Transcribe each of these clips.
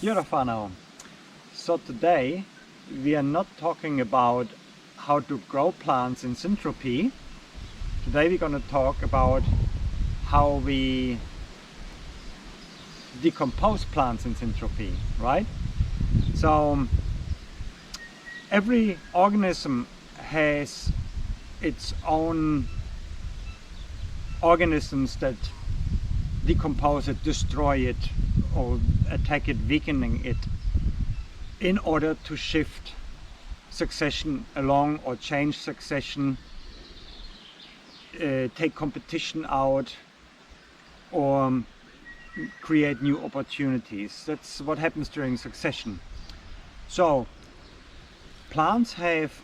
Stefano. So today we are not talking about how to grow plants in syntropy. Today we're going to talk about how we decompose plants in syntropy, right? So every organism has its own organisms that decompose it, destroy it, or attack it, weakening it, in order to shift succession along or change succession, take competition out, or create new opportunities. That's what happens during succession. So plants have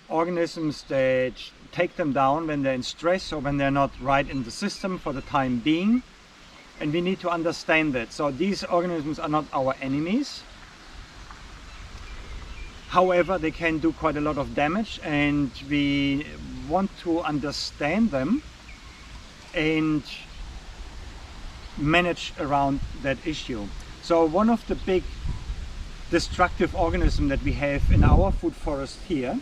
organisms that take them down when they're in stress or when they're not right in the system for the time being, and we need to understand that. So these organisms are not our enemies. However, they can do quite a lot of damage, and we want to understand them and manage around that issue. So one of the big destructive organisms that we have in our food forest here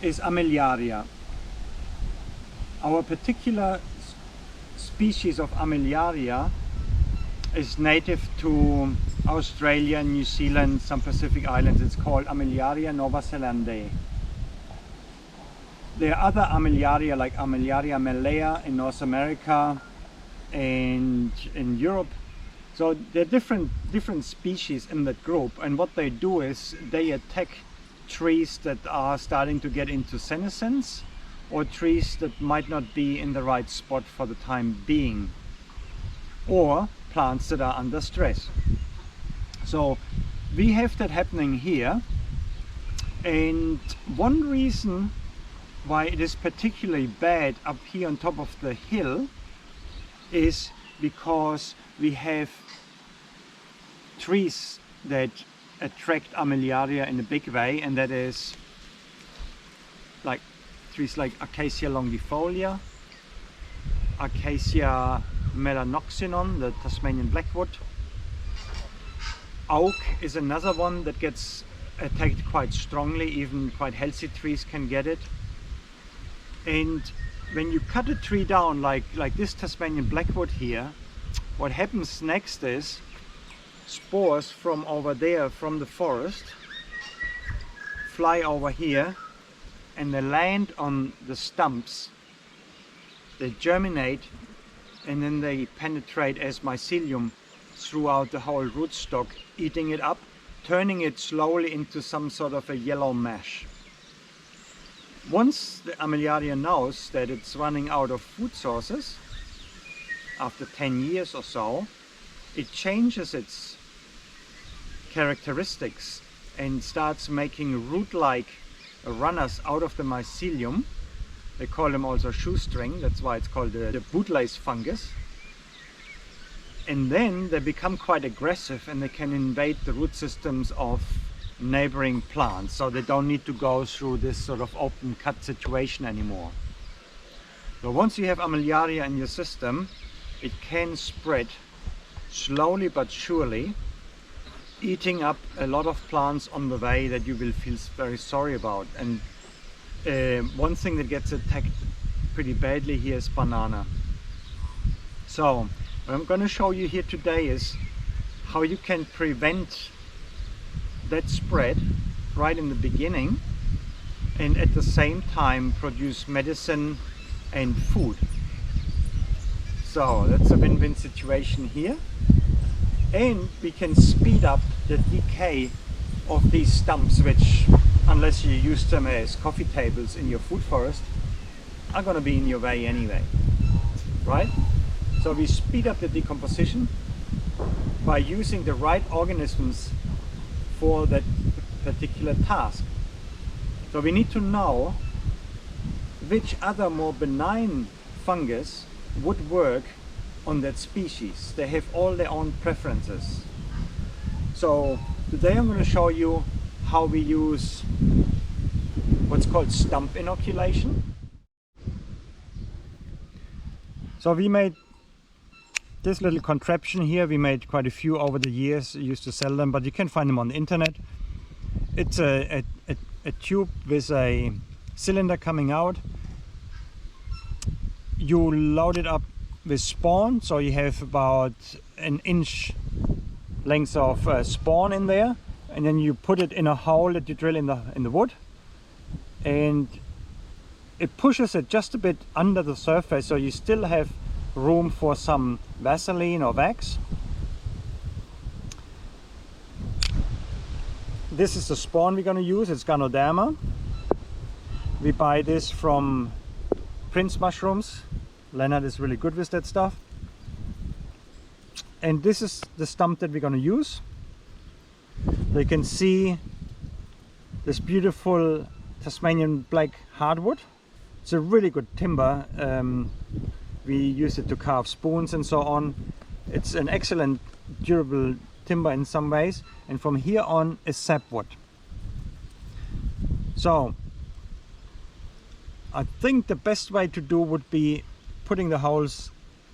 is Armillaria. Our particular species of Armillaria is native to Australia, New Zealand, some Pacific islands. It's called Armillaria novazelandae. There are other Armillaria like Armillaria malea in North America and in Europe. So there are different species in that group, and what they do is they attack trees that are starting to get into senescence, or trees that might not be in the right spot for the time being, or plants that are under stress. So we have that happening here, and one reason why it is particularly bad up here on top of the hill is because we have trees that attract Armillaria in a big way, and that is like trees like Acacia longifolia, Acacia melanoxylon, the Tasmanian blackwood. Oak is another one that gets attacked quite strongly. Even quite healthy trees can get it. And when you cut a tree down like this Tasmanian blackwood here, what happens next is spores from over there, from the forest, fly over here, and they land on the stumps. They germinate, and then they penetrate as mycelium throughout the whole rootstock, eating it up, turning it slowly into some sort of a yellow mash. Once the Armillaria knows that it's running out of food sources, after 10 years or so, it changes its characteristics and starts making root-like runners out of the mycelium. They call them also shoestring, that's why it's called the bootlace fungus. And then they become quite aggressive, and they can invade the root systems of neighboring plants, so they don't need to go through this sort of open cut situation anymore. So once you have Armillaria in your system, it can spread slowly but surely, eating up a lot of plants on the way that you will feel very sorry about. And one thing that gets attacked pretty badly here is banana. So what I'm going to show you here today is how you can prevent that spread right in the beginning, and at the same time produce medicine and food. So that's a win-win situation here, and we can speed up the decay of these stumps, which, unless you use them as coffee tables in your food forest, are going to be in your way anyway, right? So we speed up the decomposition by using the right organisms for that particular task. So we need to know which other more benign fungus would work on that species. They have all their own preferences. So today I'm going to show you how we use what's called stump inoculation. So we made This little contraption here, we made quite a few over the years, used to sell them, but you can find them on the internet. It's a tube with a cylinder coming out. You load it up with spawn, so you have about an inch length of spawn in there, and then you put it in a hole that you drill in the wood, and it pushes it just a bit under the surface, so you still have room for some Vaseline or wax. This is the spawn we're going to use. It's Gonaderma. We buy this from Prince Mushrooms. Leonard is really good with that stuff. And this is the stump that we're going to use. You can see this beautiful Tasmanian black hardwood. It's a really good timber. We use it to carve spoons and so on. It's an excellent durable timber in some ways, and from here on is sapwood. So I think the best way to do would be putting the holes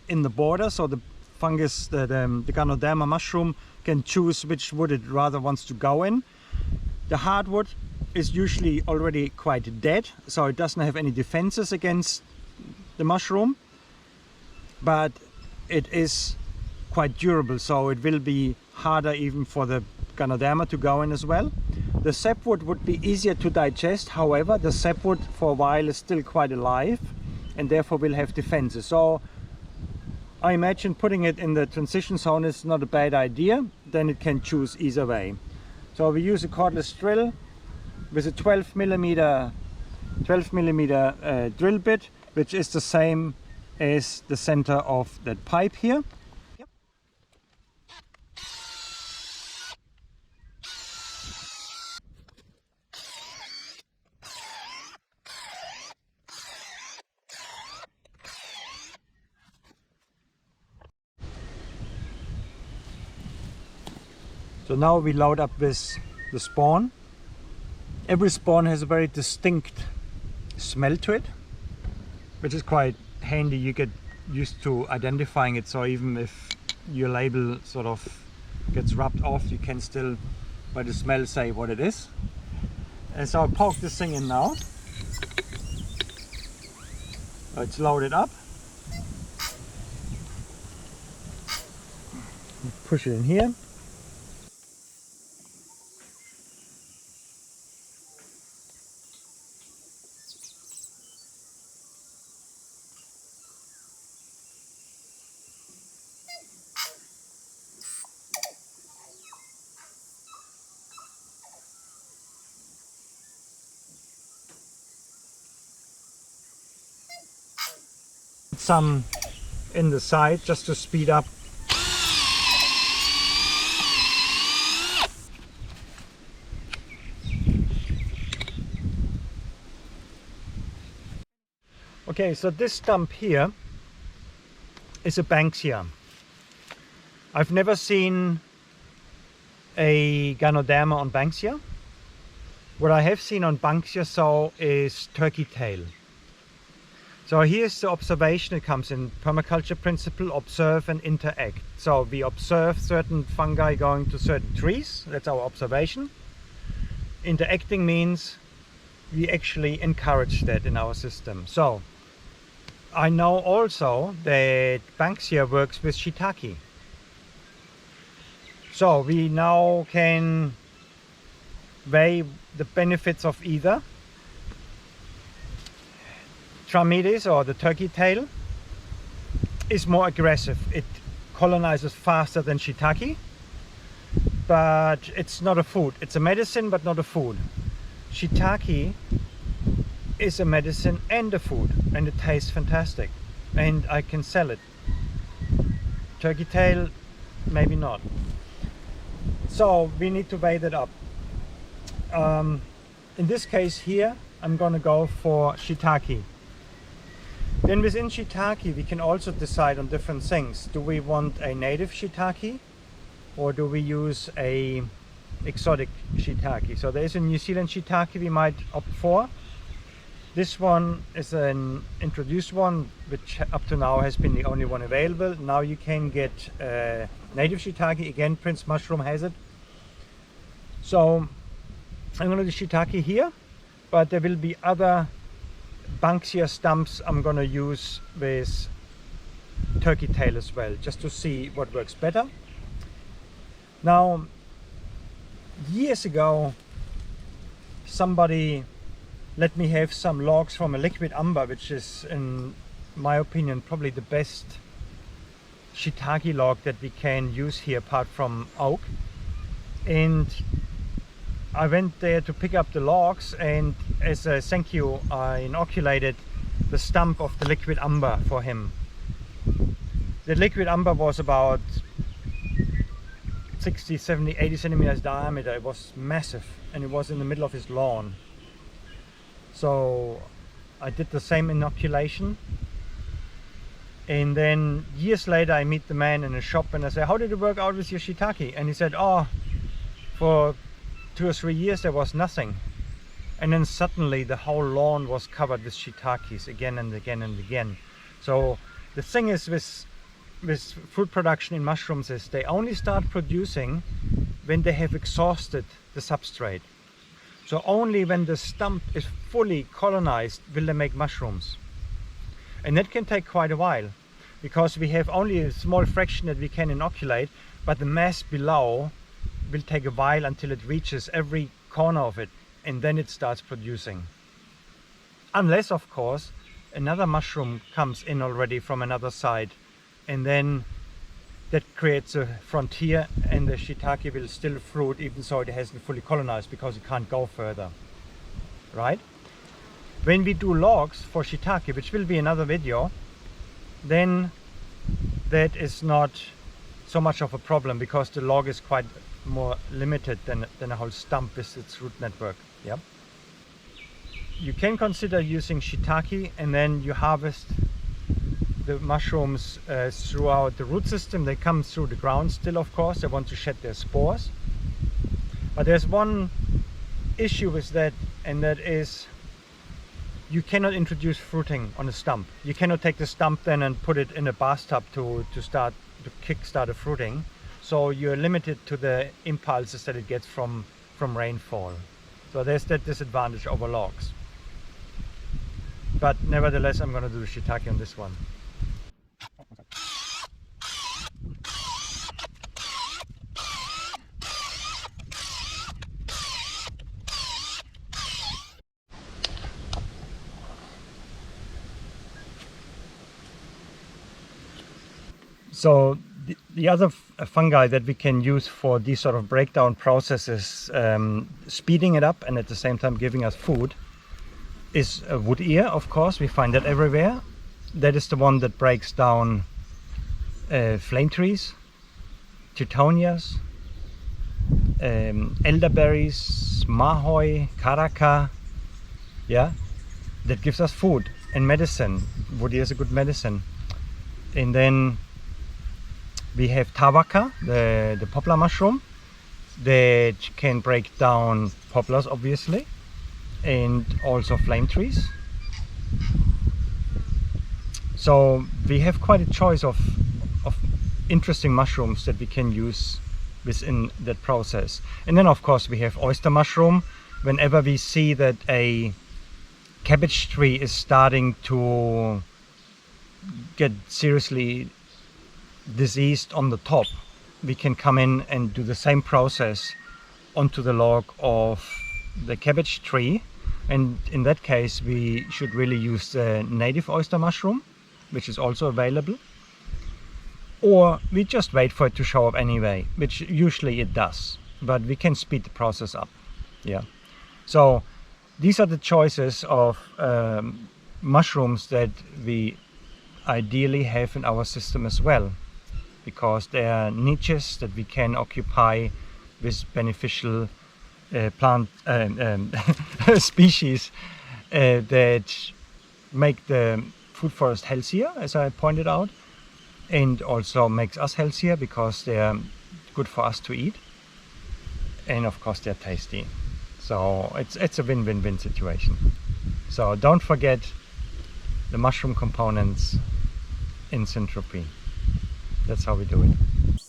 in the border, so the fungus, the Gonaderma mushroom, can choose which wood it rather wants to go in. The hardwood is usually already quite dead, so it doesn't have any defenses against the mushroom, but it is quite durable, so it will be harder even for the Gonaderma to go in as well. The sapwood would be easier to digest, however the sapwood for a while is still quite alive and therefore will have defenses. So I imagine putting it in the transition zone is not a bad idea, then it can choose either way. So we use a cordless drill with a 12 millimeter drill bit, which is the same as the center of that pipe here. Yep. So now we load up with the spawn. Every spawn has a very distinct smell to it, which is quite handy. You get used to identifying it, so even if your label sort of gets rubbed off, you can still by the smell say what it is. And so I'll poke this thing in now. It's loaded up. Push it in here. Some in the side just to speed up. Okay, so this stump here is a Banksia. I've never seen a Gonaderma on Banksia. What I have seen on Banksia so is turkey tail. So here's the observation. It comes in permaculture principle: observe and interact. So we observe certain fungi going to certain trees. That's our observation. Interacting means we actually encourage that in our system. So I know also that Banksia works with Shiitake. So we now can weigh the benefits of either. Tramedes, or the turkey tail, is more aggressive. It colonizes faster than Shiitake, but it's not a food. It's a medicine, but not a food. Shiitake is a medicine and a food, and it tastes fantastic, and I can sell it. Turkey tail, maybe not. So we need to weigh that up. In this case here, I'm going to go for Shiitake. Then within Shiitake we can also decide on different things. Do we want a native Shiitake, or do we use a exotic Shiitake? So there is a New Zealand Shiitake we might opt for. This one is an introduced one, which up to now has been the only one available. Now you can get native shiitake. Again, Prince Mushroom has it. So I'm going to do shiitake here, but there will be other Banksia stumps I'm going to use with turkey tail as well, just to see what works better. Now, years ago, somebody let me have some logs from a liquid umber, which is, in my opinion, probably the best shiitake log that we can use here apart from oak. And I went there to pick up the logs, and as a thank you I inoculated the stump of the liquid umber for him. The liquid umber was about 60, 70, 80 centimeters diameter. It was massive, and it was in the middle of his lawn. So I did the same inoculation, and then years later I meet the man in a shop and I say, how did it work out with your shiitake? And he said, oh, for 2 or 3 years there was nothing, and then suddenly the whole lawn was covered with shiitakes again and again and again. So the thing is with fruit production in mushrooms is they only start producing when they have exhausted the substrate. So only when the stump is fully colonized will they make mushrooms. And that can take quite a while, because we have only a small fraction that we can inoculate, but the mass below will take a while until it reaches every corner of it, and then it starts producing. Unless, of course, another mushroom comes in already from another side, and then that creates a frontier, and the shiitake will still fruit even though it hasn't fully colonized, because it can't go further, right? When we do logs for shiitake, which will be another video, then that is not so much of a problem, because the log is quite more limited than a whole stump with its root network. Yeah. You can consider using shiitake, and then you harvest the mushrooms throughout the root system. They come through the ground still, of course. They want to shed their spores. But there's one issue with that, and that is you cannot introduce fruiting on a stump. You cannot take the stump then and put it in a bathtub to kickstart a fruiting. So you're limited to the impulses that it gets from rainfall. So there's that disadvantage over logs. But nevertheless, I'm going to do the shiitake on this one. So the other fungi that we can use for these sort of breakdown processes, speeding it up and at the same time giving us food, is a wood ear. Of course, we find that everywhere. That is the one that breaks down flame trees, teutonias, elderberries, mahoy, caraca. Yeah, that gives us food and medicine. Wood ear is a good medicine. And then we have tawaka, the poplar mushroom, that can break down poplars, obviously, and also flame trees. So we have quite a choice of interesting mushrooms that we can use within that process. And then, of course, we have oyster mushroom. Whenever we see that a cabbage tree is starting to get seriously diseased on the top, we can come in and do the same process onto the log of the cabbage tree. And in that case, we should really use the native oyster mushroom, which is also available. Or we just wait for it to show up anyway, which usually it does, but we can speed the process up. Yeah. So these are the choices of mushrooms that we ideally have in our system as well, because they are niches that we can occupy with beneficial plant species that make the food forest healthier, as I pointed out, and also makes us healthier because they are good for us to eat, and of course they're tasty. So it's a win-win-win situation. So don't forget the mushroom components in Syntropy. That's how we do it.